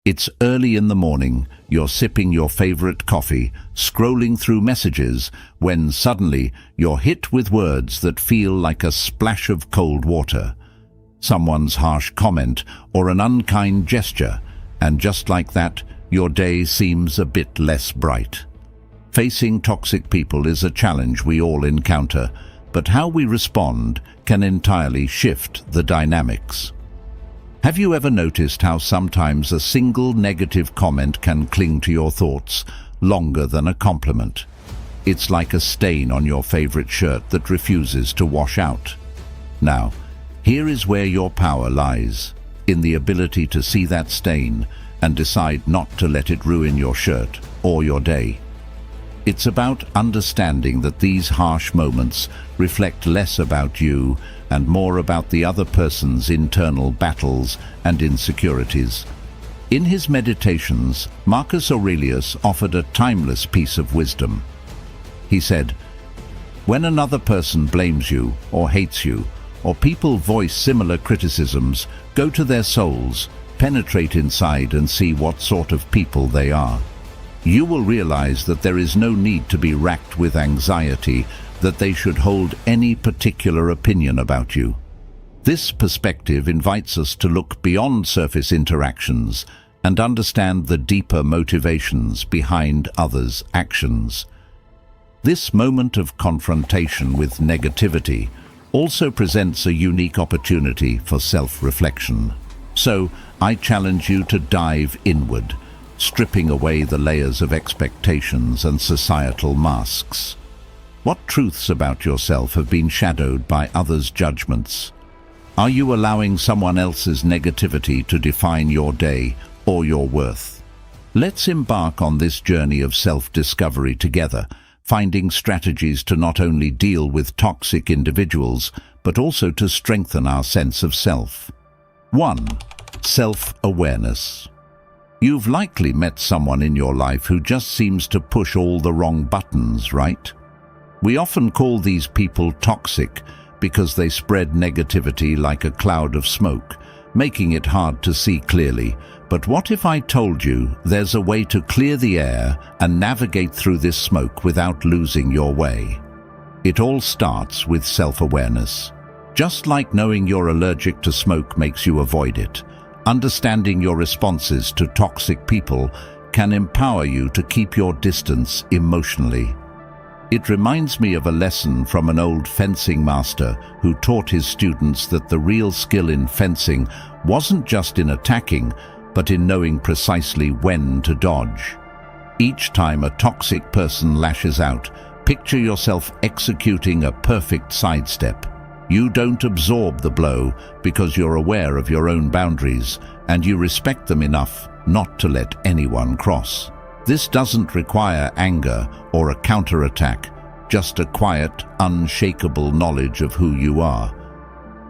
It's early in the morning, you're sipping your favorite coffee, scrolling through messages, when suddenly you're hit with words that feel like a splash of cold water. Someone's harsh comment or an unkind gesture, and just like that, your day seems a bit less bright. Facing toxic people is a challenge we all encounter, but how we respond can entirely shift the dynamics. Have you ever noticed how sometimes a single negative comment can cling to your thoughts longer than a compliment? It's like a stain on your favorite shirt that refuses to wash out. Now, here is where your power lies, in the ability to see that stain and decide not to let it ruin your shirt or your day. It's about understanding that these harsh moments reflect less about you and more about the other person's internal battles and insecurities. In his meditations, Marcus Aurelius offered a timeless piece of wisdom. He said, "When another person blames you or hates you, or people voice similar criticisms, go to their souls, penetrate inside and see what sort of people they are. You will realize that there is no need to be racked with anxiety that they should hold any particular opinion about you." This perspective invites us to look beyond surface interactions and understand the deeper motivations behind others' actions. This moment of confrontation with negativity also presents a unique opportunity for self-reflection. So, I challenge you to dive inward, stripping away the layers of expectations and societal masks. What truths about yourself have been shadowed by others' judgments? Are you allowing someone else's negativity to define your day or your worth? Let's embark on this journey of self-discovery together, finding strategies to not only deal with toxic individuals, but also to strengthen our sense of self. 1. Self-awareness. You've likely met someone in your life who just seems to push all the wrong buttons, right? We often call these people toxic because they spread negativity like a cloud of smoke, making it hard to see clearly. But what if I told you there's a way to clear the air and navigate through this smoke without losing your way? It all starts with self-awareness. Just like knowing you're allergic to smoke makes you avoid it, understanding your responses to toxic people can empower you to keep your distance emotionally. It reminds me of a lesson from an old fencing master who taught his students that the real skill in fencing wasn't just in attacking, but in knowing precisely when to dodge. Each time a toxic person lashes out, picture yourself executing a perfect sidestep. You don't absorb the blow because you're aware of your own boundaries and you respect them enough not to let anyone cross. This doesn't require anger or a counterattack, just a quiet, unshakable knowledge of who you are.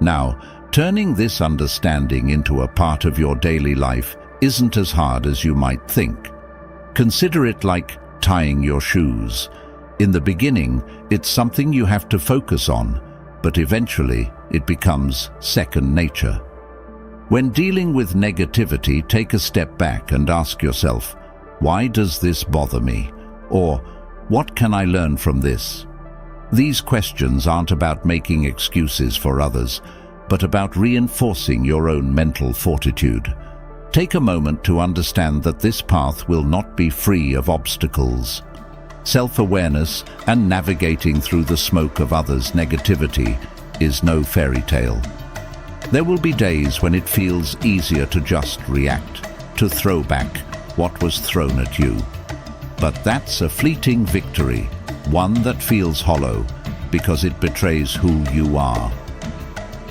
Now, turning this understanding into a part of your daily life isn't as hard as you might think. Consider it like tying your shoes. In the beginning, it's something you have to focus on, but eventually it becomes second nature. When dealing with negativity, take a step back and ask yourself, why does this bother me? Or, what can I learn from this? These questions aren't about making excuses for others, but about reinforcing your own mental fortitude. Take a moment to understand that this path will not be free of obstacles. Self-awareness and navigating through the smoke of others' negativity is no fairy tale. There will be days when it feels easier to just react, to throw back what was thrown at you. But that's a fleeting victory, one that feels hollow because it betrays who you are.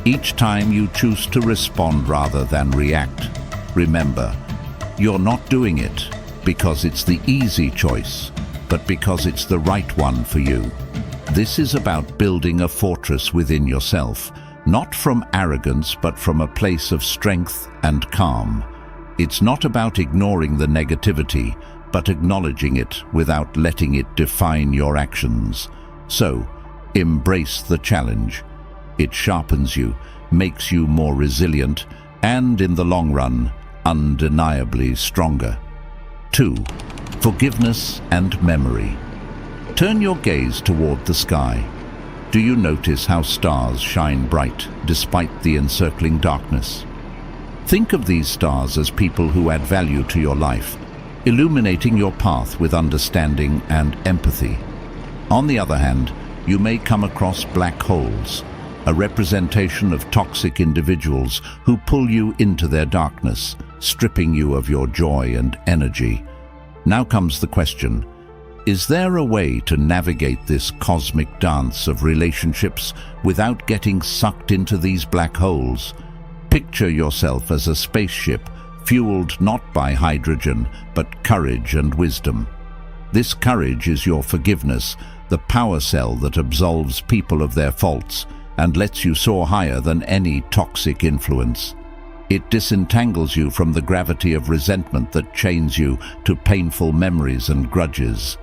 Each time you choose to respond rather than react, remember, you're not doing it because it's the easy choice, but because it's the right one for you. This is about building a fortress within yourself, not from arrogance but from a place of strength and calm. It's not about ignoring the negativity, but acknowledging it without letting it define your actions. So, embrace the challenge. It sharpens you, makes you more resilient, and in the long run, undeniably stronger. 2. Forgiveness and memory. Turn your gaze toward the sky. Do you notice how stars shine bright despite the encircling darkness? Think of these stars as people who add value to your life, illuminating your path with understanding and empathy. On the other hand, you may come across black holes, a representation of toxic individuals who pull you into their darkness, stripping you of your joy and energy. Now comes the question, is there a way to navigate this cosmic dance of relationships without getting sucked into these black holes? Picture yourself as a spaceship, fueled not by hydrogen, but courage and wisdom. This courage is your forgiveness, the power cell that absolves people of their faults and lets you soar higher than any toxic influence. It disentangles you from the gravity of resentment that chains you to painful memories and grudges.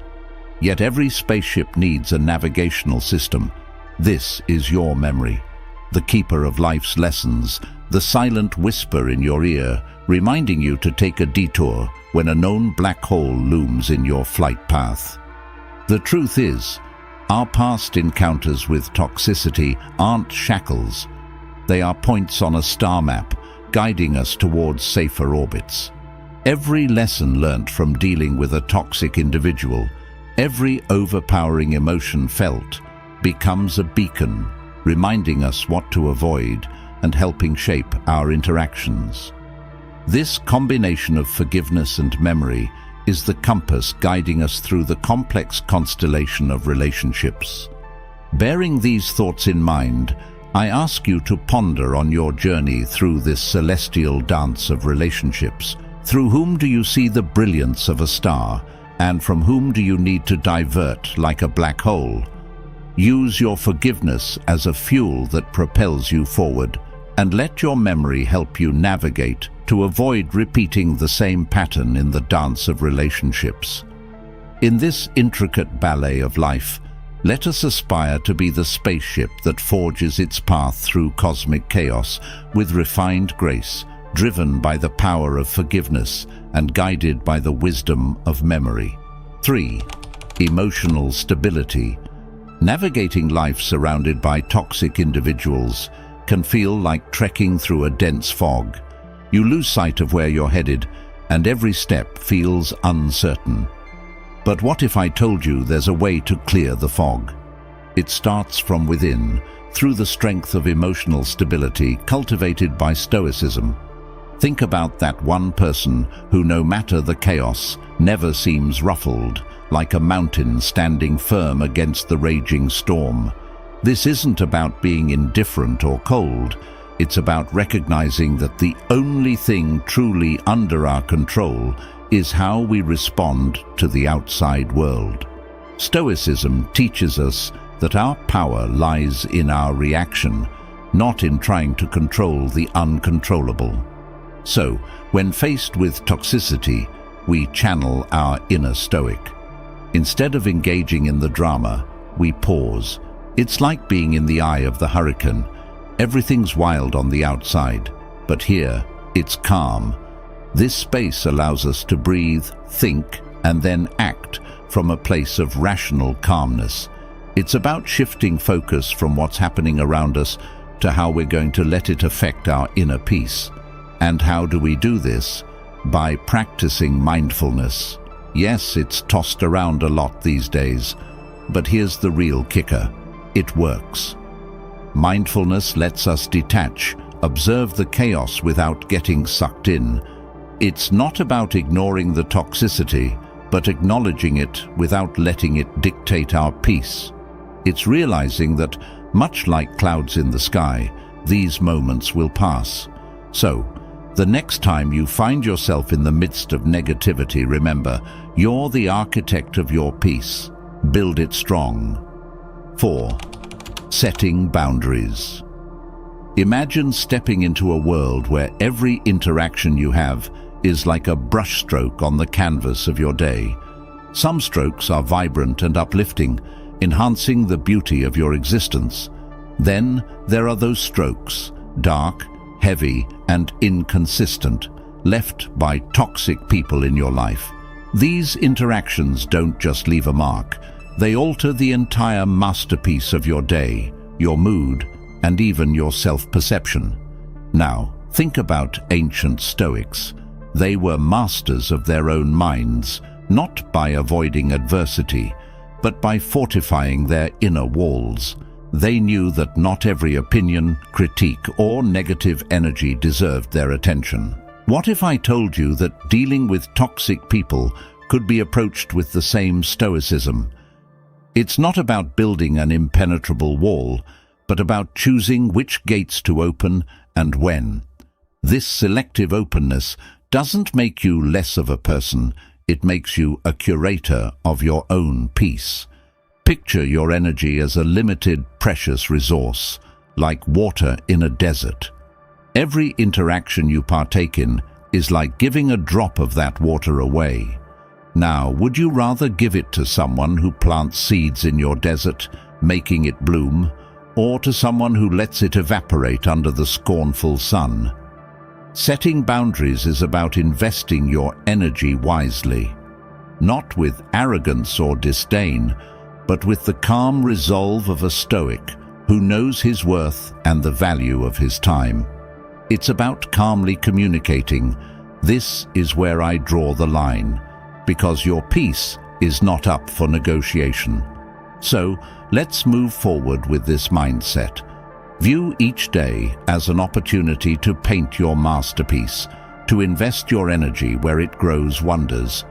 Yet every spaceship needs a navigational system. This is your memory, the keeper of life's lessons, the silent whisper in your ear, reminding you to take a detour when a known black hole looms in your flight path. The truth is, our past encounters with toxicity aren't shackles. They are points on a star map, guiding us towards safer orbits. Every lesson learnt from dealing with a toxic individual, every overpowering emotion felt, becomes a beacon, reminding us what to avoid and helping shape our interactions. This combination of forgiveness and memory is the compass guiding us through the complex constellation of relationships. Bearing these thoughts in mind, I ask you to ponder on your journey through this celestial dance of relationships. Through whom do you see the brilliance of a star, and from whom do you need to divert like a black hole? Use your forgiveness as a fuel that propels you forward, and let your memory help you navigate to avoid repeating the same pattern in the dance of relationships. In this intricate ballet of life, let us aspire to be the spaceship that forges its path through cosmic chaos with refined grace, driven by the power of forgiveness and guided by the wisdom of memory. 3. Emotional stability. Navigating life surrounded by toxic individuals can feel like trekking through a dense fog. You lose sight of where you're headed, and every step feels uncertain. But what if I told you there's a way to clear the fog? It starts from within, through the strength of emotional stability cultivated by Stoicism. Think about that one person who, no matter the chaos, never seems ruffled, like a mountain standing firm against the raging storm. This isn't about being indifferent or cold. It's about recognizing that the only thing truly under our control is how we respond to the outside world. Stoicism teaches us that our power lies in our reaction, not in trying to control the uncontrollable. So, when faced with toxicity, we channel our inner Stoic. Instead of engaging in the drama, we pause. It's like being in the eye of the hurricane. Everything's wild on the outside, but here, it's calm. This space allows us to breathe, think, and then act from a place of rational calmness. It's about shifting focus from what's happening around us to how we're going to let it affect our inner peace. And how do we do this? By practicing mindfulness. Yes, it's tossed around a lot these days, but here's the real kicker. It works. Mindfulness lets us detach, observe the chaos without getting sucked in. It's not about ignoring the toxicity, but acknowledging it without letting it dictate our peace. It's realizing that, much like clouds in the sky, these moments will pass. So, the next time you find yourself in the midst of negativity, remember, you're the architect of your peace. Build it strong. 4. Setting boundaries. Imagine stepping into a world where every interaction you have is like a brushstroke on the canvas of your day. Some strokes are vibrant and uplifting, enhancing the beauty of your existence. Then there are those strokes, dark, heavy, and inconsistent, left by toxic people in your life. These interactions don't just leave a mark, they alter the entire masterpiece of your day, your mood, and even your self-perception. Now, think about ancient Stoics. They were masters of their own minds, not by avoiding adversity, but by fortifying their inner walls. They knew that not every opinion, critique, or negative energy deserved their attention. What if I told you that dealing with toxic people could be approached with the same stoicism? It's not about building an impenetrable wall, but about choosing which gates to open and when. This selective openness doesn't make you less of a person, it makes you a curator of your own peace. Picture your energy as a limited, precious resource, like water in a desert. Every interaction you partake in is like giving a drop of that water away. Now, would you rather give it to someone who plants seeds in your desert, making it bloom, or to someone who lets it evaporate under the scornful sun? Setting boundaries is about investing your energy wisely, not with arrogance or disdain, but with the calm resolve of a Stoic who knows his worth and the value of his time. It's about calmly communicating, "This is where I draw the line," because your peace is not up for negotiation. So, let's move forward with this mindset. View each day as an opportunity to paint your masterpiece, to invest your energy where it grows wonders.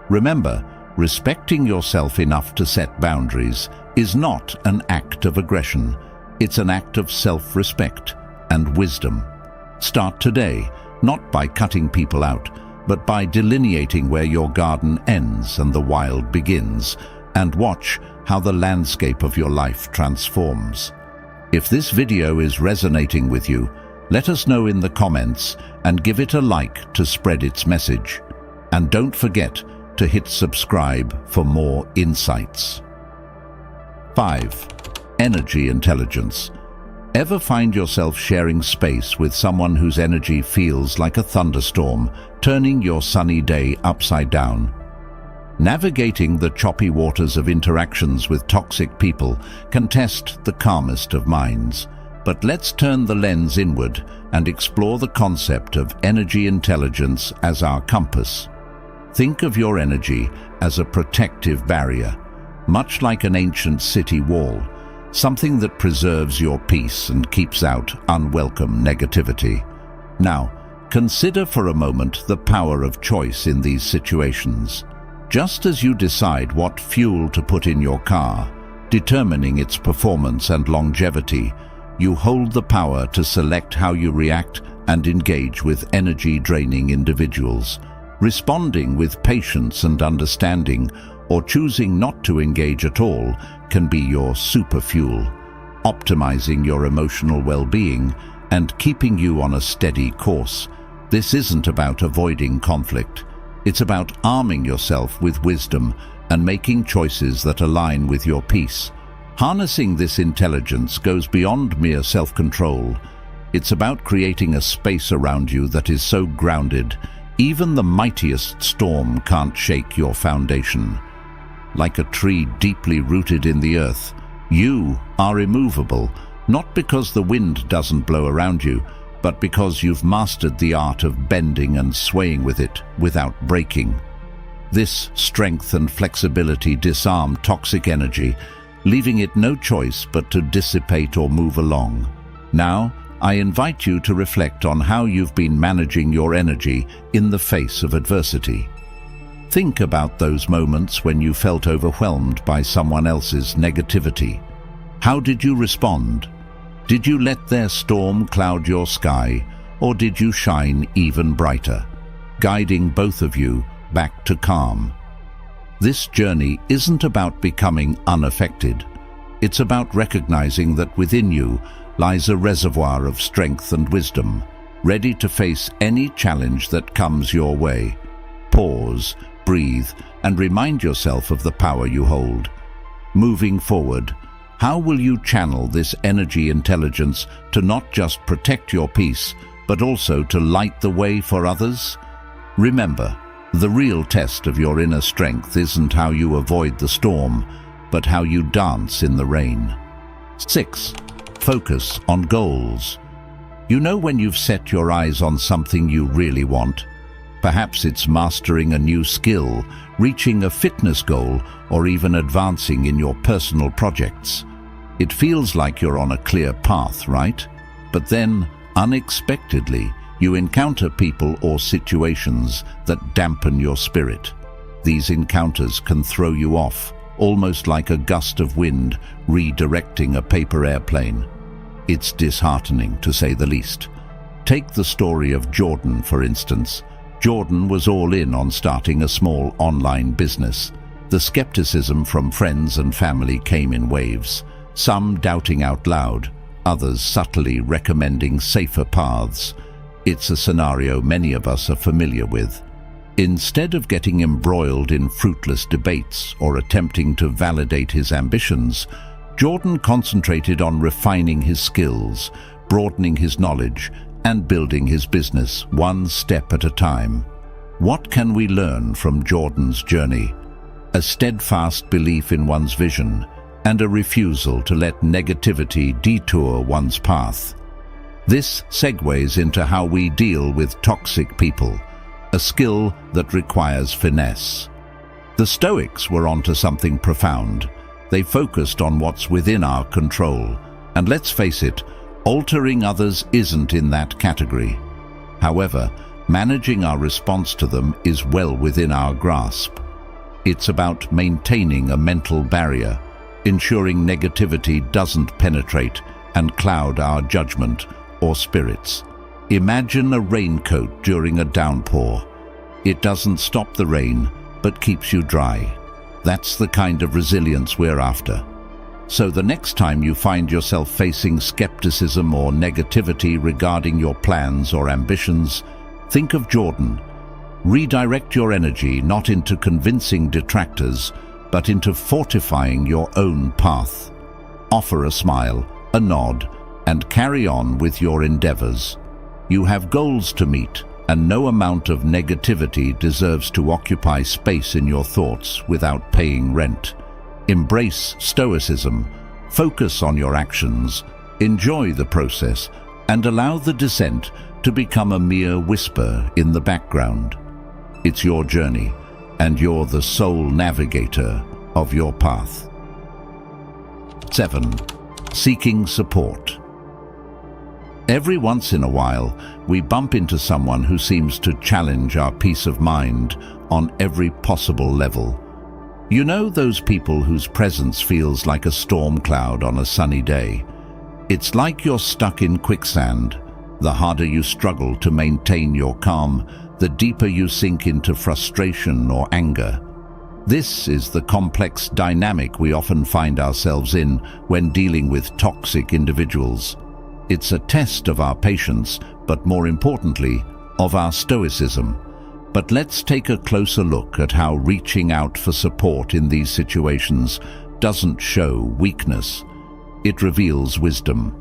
Remember, respecting yourself enough to set boundaries is not an act of aggression. It's an act of self-respect and wisdom. Start today, not by cutting people out, but by delineating where your garden ends and the wild begins, and watch how the landscape of your life transforms. If this video is resonating with you, let us know in the comments and give it a like to spread its message. And don't forget to hit subscribe for more insights. 5. Energy intelligence. Ever find yourself sharing space with someone whose energy feels like a thunderstorm, turning your sunny day upside down? Navigating the choppy waters of interactions with toxic people can test the calmest of minds. But let's turn the lens inward and explore the concept of energy intelligence as our compass. Think of your energy as a protective barrier, much like an ancient city wall, something that preserves your peace and keeps out unwelcome negativity. Now, consider for a moment the power of choice in these situations. Just as you decide what fuel to put in your car, determining its performance and longevity, you hold the power to select how you react and engage with energy-draining individuals. Responding with patience and understanding, or choosing not to engage at all, can be your superfuel, optimizing your emotional well-being and keeping you on a steady course. This isn't about avoiding conflict. It's about arming yourself with wisdom and making choices that align with your peace. Harnessing this intelligence goes beyond mere self-control. It's about creating a space around you that is so grounded, even the mightiest storm can't shake your foundation. Like a tree deeply rooted in the earth, you are immovable, not because the wind doesn't blow around you, but because you've mastered the art of bending and swaying with it without breaking. This strength and flexibility disarm toxic energy, leaving it no choice but to dissipate or move along. Now, I invite you to reflect on how you've been managing your energy in the face of adversity. Think about those moments when you felt overwhelmed by someone else's negativity. How did you respond? Did you let their storm cloud your sky, or did you shine even brighter, guiding both of you back to calm? This journey isn't about becoming unaffected. It's about recognizing that within you lies a reservoir of strength and wisdom, ready to face any challenge that comes your way. Pause, breathe, and remind yourself of the power you hold. Moving forward, how will you channel this energy intelligence to not just protect your peace, but also to light the way for others? Remember, the real test of your inner strength isn't how you avoid the storm, but how you dance in the rain. 6. Focus on goals. You know when you've set your eyes on something you really want? Perhaps it's mastering a new skill, reaching a fitness goal, or even advancing in your personal projects. It feels like you're on a clear path, right? But then, unexpectedly, you encounter people or situations that dampen your spirit. These encounters can throw you off, almost like a gust of wind redirecting a paper airplane. It's disheartening, to say the least. Take the story of Jordan, for instance. Jordan was all in on starting a small online business. The skepticism from friends and family came in waves, some doubting out loud, others subtly recommending safer paths. It's a scenario many of us are familiar with. Instead of getting embroiled in fruitless debates or attempting to validate his ambitions, Jordan concentrated on refining his skills, broadening his knowledge, and building his business one step at a time. What can we learn from Jordan's journey? A steadfast belief in one's vision and a refusal to let negativity detour one's path. This segues into how we deal with toxic people, a skill that requires finesse. The Stoics were onto something profound. They focused on what's within our control, and let's face it, altering others isn't in that category. However, managing our response to them is well within our grasp. It's about maintaining a mental barrier, ensuring negativity doesn't penetrate and cloud our judgment or spirits. Imagine a raincoat during a downpour. It doesn't stop the rain, but keeps you dry. That's the kind of resilience we're after. So the next time you find yourself facing skepticism or negativity regarding your plans or ambitions, think of Jordan. Redirect your energy not into convincing detractors, but into fortifying your own path. Offer a smile, a nod, and carry on with your endeavors. You have goals to meet, and no amount of negativity deserves to occupy space in your thoughts without paying rent. Embrace Stoicism, focus on your actions, enjoy the process, and allow the descent to become a mere whisper in the background. It's your journey, and you're the sole navigator of your path. 7. Seeking support. Every once in a while, we bump into someone who seems to challenge our peace of mind on every possible level. You know those people whose presence feels like a storm cloud on a sunny day? It's like you're stuck in quicksand. The harder you struggle to maintain your calm, the deeper you sink into frustration or anger. This is the complex dynamic we often find ourselves in when dealing with toxic individuals. It's a test of our patience, but more importantly, of our stoicism. But let's take a closer look at how reaching out for support in these situations doesn't show weakness. It reveals wisdom.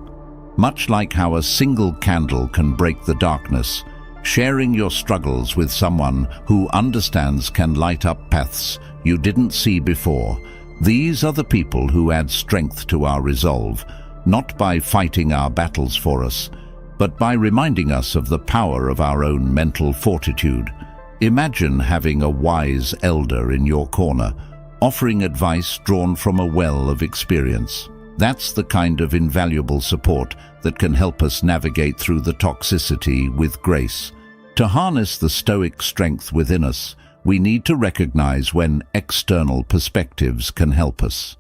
Much like how a single candle can break the darkness, sharing your struggles with someone who understands can light up paths you didn't see before. These are the people who add strength to our resolve, not by fighting our battles for us, but by reminding us of the power of our own mental fortitude. Imagine having a wise elder in your corner, offering advice drawn from a well of experience. That's the kind of invaluable support that can help us navigate through the toxicity with grace. To harness the stoic strength within us, we need to recognize when external perspectives can help us.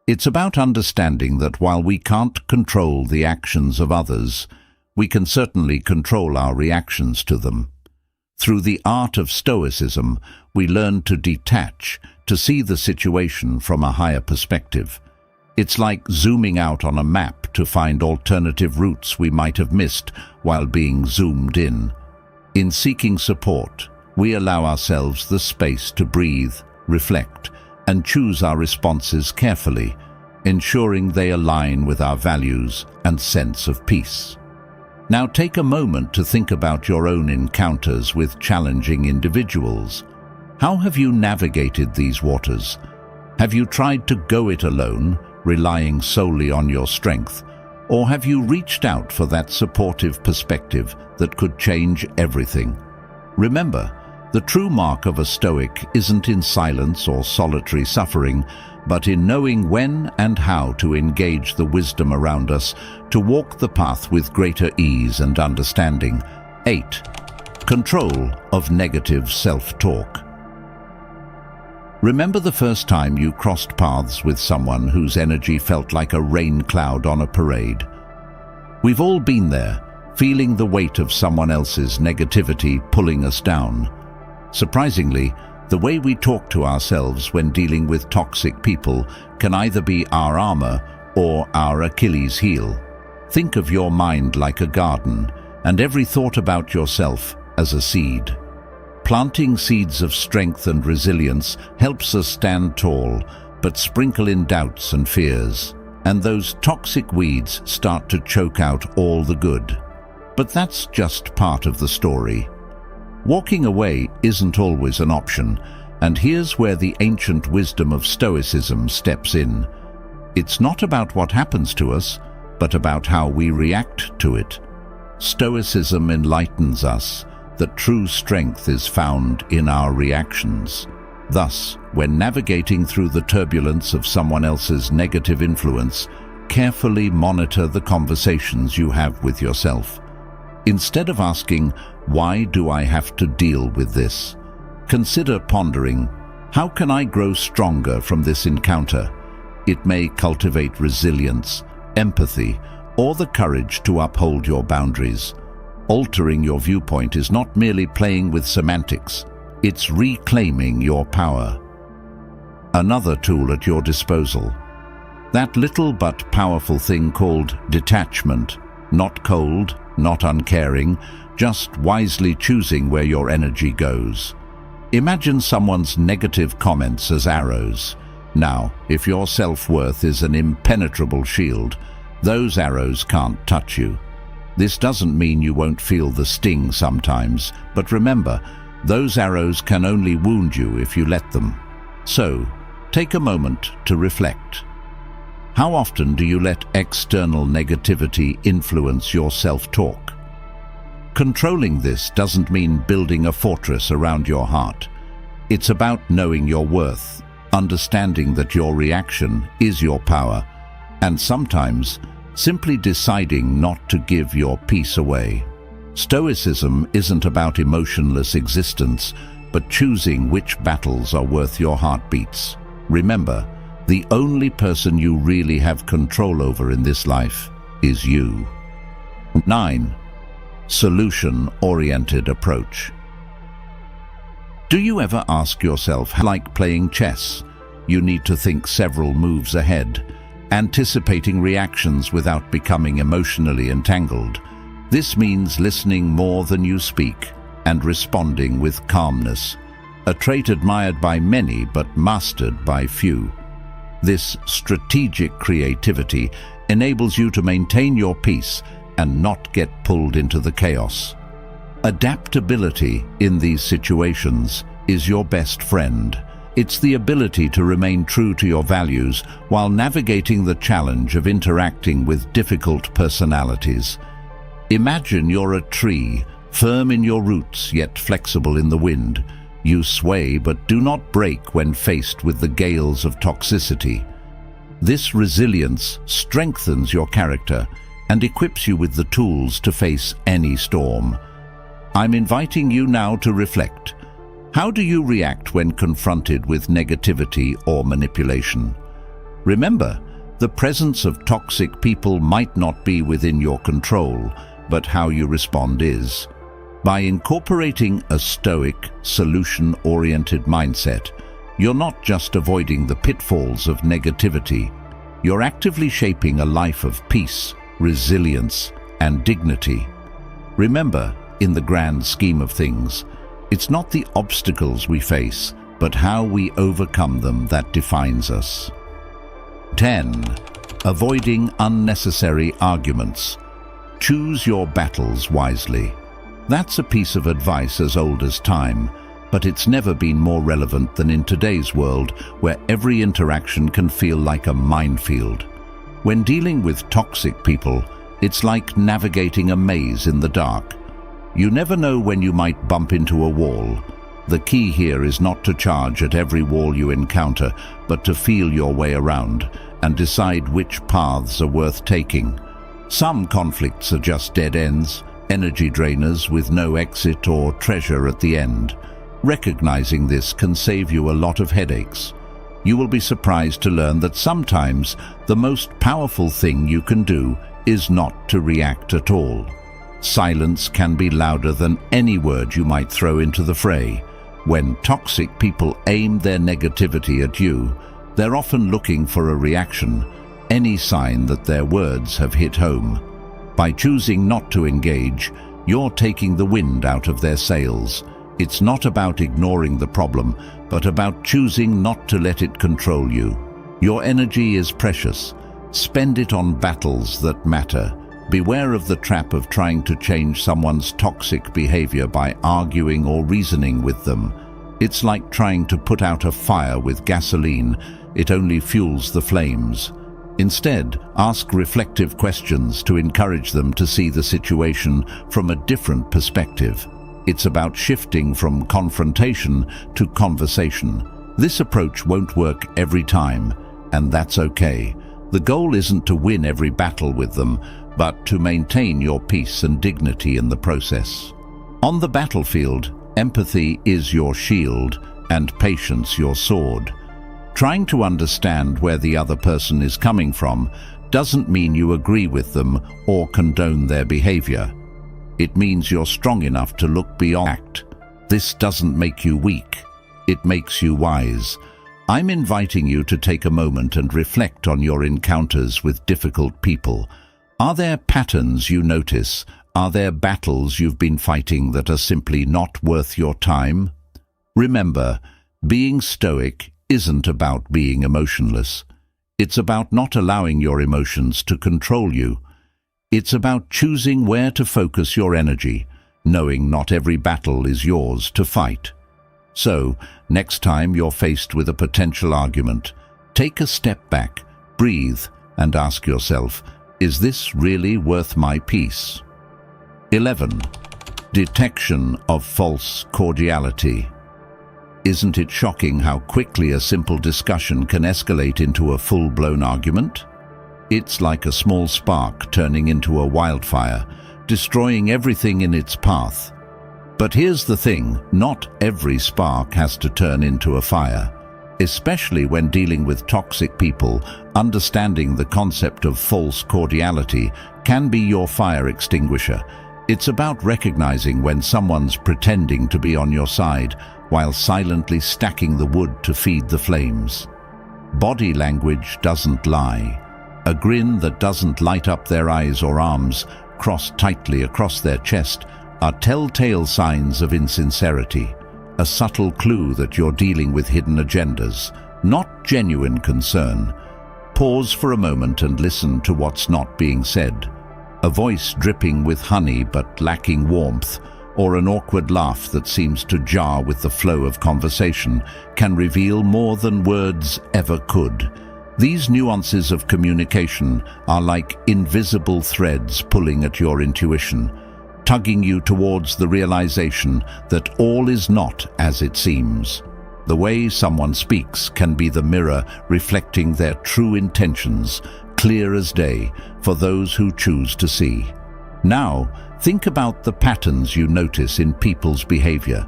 It's about understanding that while we can't control the actions of others, we can certainly control our reactions to them. Through the art of stoicism, we learn to detach, to see the situation from a higher perspective. It's like zooming out on a map to find alternative routes we might have missed while being zoomed in. In seeking support, we allow ourselves the space to breathe, reflect, and choose our responses carefully, ensuring they align with our values and sense of peace. Now take a moment to think about your own encounters with challenging individuals. How have you navigated these waters? Have you tried to go it alone, relying solely on your strength? Or have you reached out for that supportive perspective that could change everything? Remember, the true mark of a Stoic isn't in silence or solitary suffering, but in knowing when and how to engage the wisdom around us to walk the path with greater ease and understanding. 8. Control of negative self-talk. Remember the first time you crossed paths with someone whose energy felt like a rain cloud on a parade? We've all been there, feeling the weight of someone else's negativity pulling us down. Surprisingly, the way we talk to ourselves when dealing with toxic people can either be our armor or our Achilles heel. Think of your mind like a garden, and every thought about yourself as a seed. Planting seeds of strength and resilience helps us stand tall, but sprinkle in doubts and fears, and those toxic weeds start to choke out all the good. But that's just part of the story. Walking away isn't always an option, and here's where the ancient wisdom of Stoicism steps in. It's not about what happens to us, but about how we react to it. Stoicism enlightens us that true strength is found in our reactions. Thus, when navigating through the turbulence of someone else's negative influence, carefully monitor the conversations you have with yourself. Instead of asking, "Why do I have to deal with this?" consider pondering, "How can I grow stronger from this encounter?" It may cultivate resilience, empathy, or the courage to uphold your boundaries. Altering your viewpoint is not merely playing with semantics, it's reclaiming your power. Another tool at your disposal. That little but powerful thing called detachment. Not cold, not uncaring, just wisely choosing where your energy goes. Imagine someone's negative comments as arrows. Now, if your self-worth is an impenetrable shield, those arrows can't touch you. This doesn't mean you won't feel the sting sometimes, but remember, those arrows can only wound you if you let them. So, take a moment to reflect. How often do you let external negativity influence your self-talk? Controlling this doesn't mean building a fortress around your heart. It's about knowing your worth, understanding that your reaction is your power, and sometimes simply deciding not to give your peace away. Stoicism isn't about emotionless existence, but choosing which battles are worth your heartbeats. Remember, the only person you really have control over in this life is you. 9. Solution-oriented approach. Do you ever ask yourself, like playing chess, you need to think several moves ahead, anticipating reactions without becoming emotionally entangled? This means listening more than you speak and responding with calmness, a trait admired by many but mastered by few. This strategic creativity enables you to maintain your peace and not get pulled into the chaos. Adaptability in these situations is your best friend. It's the ability to remain true to your values while navigating the challenge of interacting with difficult personalities. Imagine you're a tree, firm in your roots yet flexible in the wind. You sway but do not break when faced with the gales of toxicity. This resilience strengthens your character and equips you with the tools to face any storm. I'm inviting you now to reflect. How do you react when confronted with negativity or manipulation? Remember, the presence of toxic people might not be within your control, but how you respond is. By incorporating a Stoic, solution-oriented mindset, you're not just avoiding the pitfalls of negativity, you're actively shaping a life of peace, resilience, and dignity. Remember, in the grand scheme of things, it's not the obstacles we face, but how we overcome them that defines us. 10. Avoiding unnecessary arguments. Choose your battles wisely. That's a piece of advice as old as time, but it's never been more relevant than in today's world, where every interaction can feel like a minefield. When dealing with toxic people, it's like navigating a maze in the dark. You never know when you might bump into a wall. The key here is not to charge at every wall you encounter, but to feel your way around and decide which paths are worth taking. Some conflicts are just dead ends, energy drainers with no exit or treasure at the end. Recognizing this can save you a lot of headaches. You will be surprised to learn that sometimes the most powerful thing you can do is not to react at all. Silence can be louder than any word you might throw into the fray. When toxic people aim their negativity at you, they're often looking for a reaction, any sign that their words have hit home. By choosing not to engage, you're taking the wind out of their sails. It's not about ignoring the problem, but about choosing not to let it control you. Your energy is precious. Spend it on battles that matter. Beware of the trap of trying to change someone's toxic behavior by arguing or reasoning with them. It's like trying to put out a fire with gasoline. It only fuels the flames. Instead, ask reflective questions to encourage them to see the situation from a different perspective. It's about shifting from confrontation to conversation. This approach won't work every time, and that's okay. The goal isn't to win every battle with them, but to maintain your peace and dignity in the process. On the battlefield, empathy is your shield and patience your sword. Trying to understand where the other person is coming from doesn't mean you agree with them or condone their behavior. It means you're strong enough to look beyond act. This doesn't make you weak. It makes you wise. I'm inviting you to take a moment and reflect on your encounters with difficult people. Are there patterns you notice? Are there battles you've been fighting that are simply not worth your time? Remember, being stoic isn't about being emotionless. It's about not allowing your emotions to control you. It's about choosing where to focus your energy, knowing not every battle is yours to fight. So, next time you're faced with a potential argument, take a step back, breathe, and ask yourself, is this really worth my peace? 11. Detection of false cordiality. Isn't it shocking how quickly a simple discussion can escalate into a full-blown argument? It's like a small spark turning into a wildfire, destroying everything in its path. But here's the thing, not every spark has to turn into a fire. Especially when dealing with toxic people, understanding the concept of false cordiality can be your fire extinguisher. It's about recognizing when someone's pretending to be on your side while silently stacking the wood to feed the flames. Body language doesn't lie. A grin that doesn't light up their eyes or arms, crossed tightly across their chest, are telltale signs of insincerity, a subtle clue that you're dealing with hidden agendas, not genuine concern. Pause for a moment and listen to what's not being said. A voice dripping with honey but lacking warmth, or an awkward laugh that seems to jar with the flow of conversation, can reveal more than words ever could. These nuances of communication are like invisible threads pulling at your intuition, tugging you towards the realization that all is not as it seems. The way someone speaks can be the mirror reflecting their true intentions, clear as day, for those who choose to see. Now, think about the patterns you notice in people's behavior.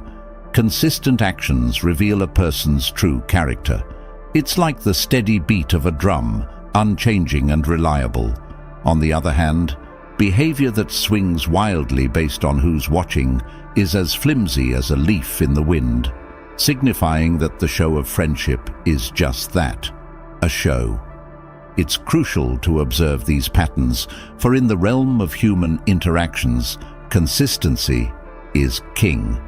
Consistent actions reveal a person's true character. It's like the steady beat of a drum, unchanging and reliable. On the other hand, behavior that swings wildly based on who's watching is as flimsy as a leaf in the wind, signifying that the show of friendship is just that, a show. It's crucial to observe these patterns, for in the realm of human interactions, consistency is king.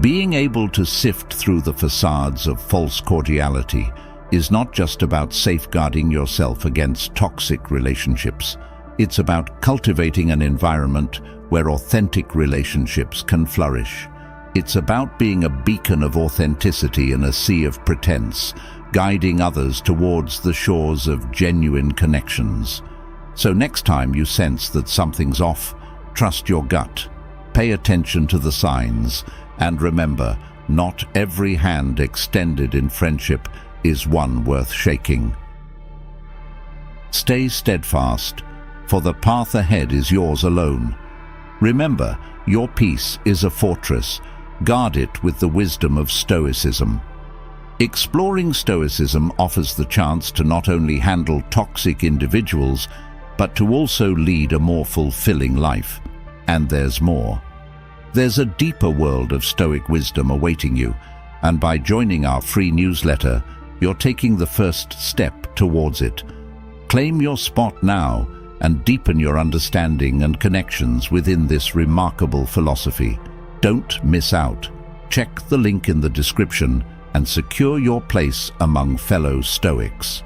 Being able to sift through the facades of false cordiality is not just about safeguarding yourself against toxic relationships. It's about cultivating an environment where authentic relationships can flourish. It's about being a beacon of authenticity in a sea of pretense, guiding others towards the shores of genuine connections. So next time you sense that something's off, trust your gut, pay attention to the signs, and remember, not every hand extended in friendship is one worth shaking. Stay steadfast, for the path ahead is yours alone. Remember, your peace is a fortress. Guard it with the wisdom of Stoicism. Exploring Stoicism offers the chance to not only handle toxic individuals, but to also lead a more fulfilling life. And there's more. There's a deeper world of Stoic wisdom awaiting you, and by joining our free newsletter, you're taking the first step towards it. Claim your spot now and deepen your understanding and connections within this remarkable philosophy. Don't miss out. Check the link in the description and secure your place among fellow Stoics.